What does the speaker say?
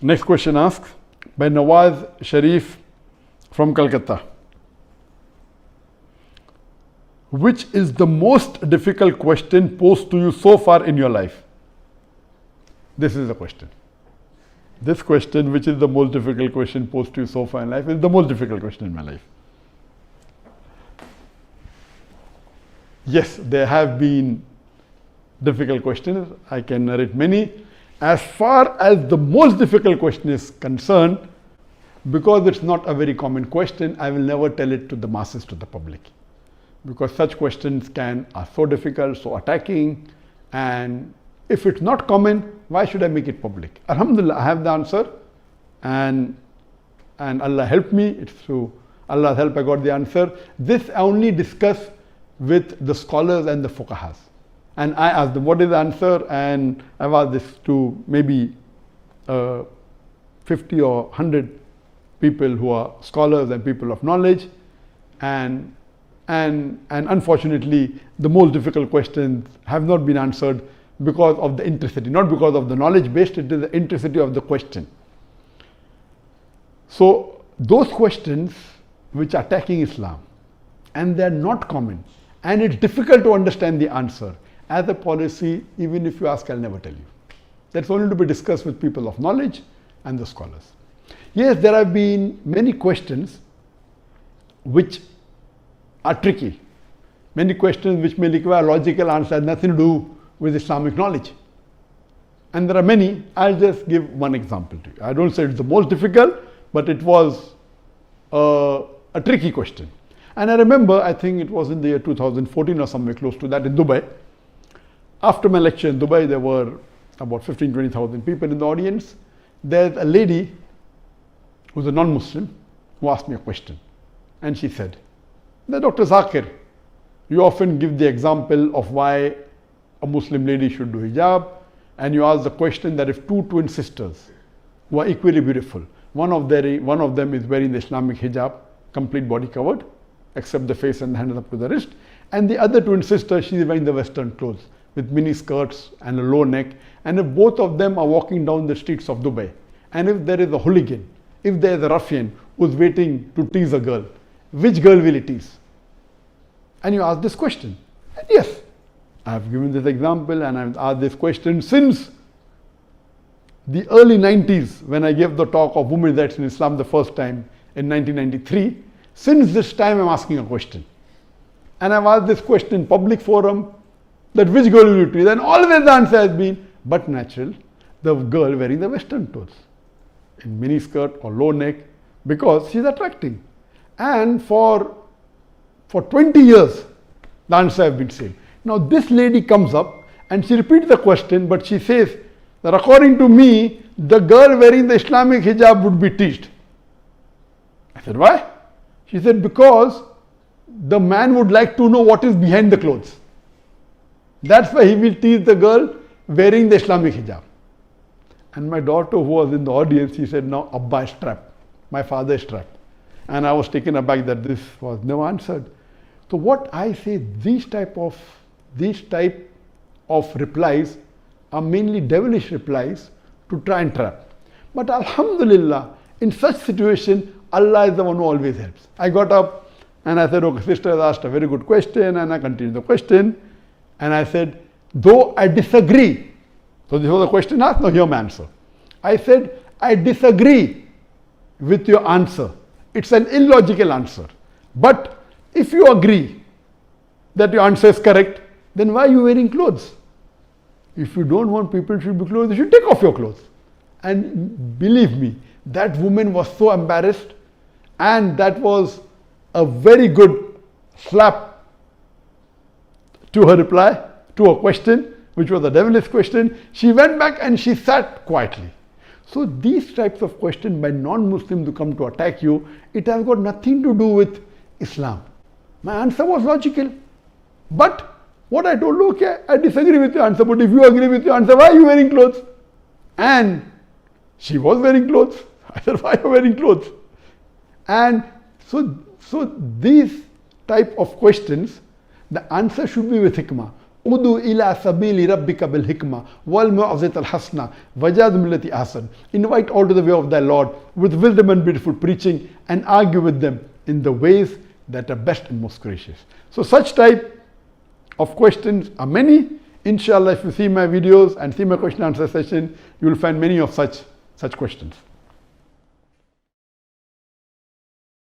Next question asks by Nawaz Sharif from Calcutta. Which is the most difficult question posed to you so far in your life? This is the question. This question, which is the most difficult question posed to you so far in life, is the most difficult question in my life. Yes, there have been difficult questions. I can narrate many. As far as the most difficult question is concerned, because it's not a very common question, I will never tell it to the masses, to the public. Because such questions are so difficult, so attacking, and if it's not common, why should I make it public? Alhamdulillah, I have the answer, and Allah helped me. It's through Allah's help I got the answer. This I only discuss with the scholars and the fuqahas. And I asked them, what is the answer? And I've asked this to maybe 50 or 100 people who are scholars and people of knowledge. And unfortunately, the most difficult questions have not been answered because of the intricity, not because of the knowledge based, it is the intricity of the question. So those questions which are attacking Islam, and they are not common, and it's difficult to understand the answer. As a policy, even if you ask, I'll never tell you. That's only to be discussed with people of knowledge and the scholars. Yes, there have been many questions which are tricky. Many questions which may require logical answer, nothing to do with Islamic knowledge. And there are many. I'll just give one example to you. I don't say it's the most difficult, but it was a tricky question. And I remember, I think it was in the year 2014 or somewhere close to that in Dubai. After my lecture in Dubai, there were about 15,000-20,000 people in the audience. There's a lady who's a non-Muslim who asked me a question. And she said, Dr. Zaker, you often give the example of why a Muslim lady should do hijab, and you ask the question that if two twin sisters who are equally beautiful, one of them is wearing the Islamic hijab, complete body covered, except the face and the hands up to the wrist, and the other twin sister, she is wearing the Western clothes with mini skirts and a low neck, and if both of them are walking down the streets of Dubai, and if there is a hooligan, if there is a ruffian who's waiting to tease a girl, which girl will he tease? And you ask this question. And yes, I have given this example and I've asked this question since the early 90s when I gave the talk of women's rights in Islam the first time in 1993. Since this time I'm asking a question. And I've asked this question in public forum that which girl will you tease? And always the answer has been, but natural, the girl wearing the Western clothes in mini skirt or low neck because she's attracting. And for 20 years, the answer has been same. Now this lady comes up and she repeats the question, but she says that according to me, the girl wearing the Islamic hijab would be teased. I said, why? She said, because the man would like to know what is behind the clothes. That's why he will tease the girl wearing the Islamic hijab. And my daughter who was in the audience, she said, now Abba is trapped. My father is trapped. And I was taken aback that this was never answered. So what I say, these type of replies are mainly devilish replies to try and trap. But Alhamdulillah, in such situation, Allah is the one who always helps. I got up and I said, okay, sister has asked a very good question, and I continued the question. And I said, though I disagree. So this was a question asked, now hear my answer. I said, I disagree with your answer. It's an illogical answer. But if you agree that your answer is correct, then why are you wearing clothes? If you don't want people to be clothes, you should take off your clothes. And believe me, that woman was so embarrassed, and that was a very good slap to her reply, to her question, which was a devilish question. She went back and she sat quietly. So these types of questions by non-Muslims who come to attack you, it has got nothing to do with Islam. My answer was logical. But what I told, okay, I disagree with your answer, but if you agree with your answer, why are you wearing clothes? And she was wearing clothes. I said, why are you wearing clothes? And so these type of questions, the answer should be with hikmah. Udu ila sabili rabbika bil hikmah wal mu'azat al hasna wajadhum allati ahsan. Invite all to the way of thy Lord with wisdom and beautiful preaching, and argue with them in the ways that are best and most gracious. So such type of questions are many. Inshallah, if you see my videos and see my question answer session, you will find many of such questions.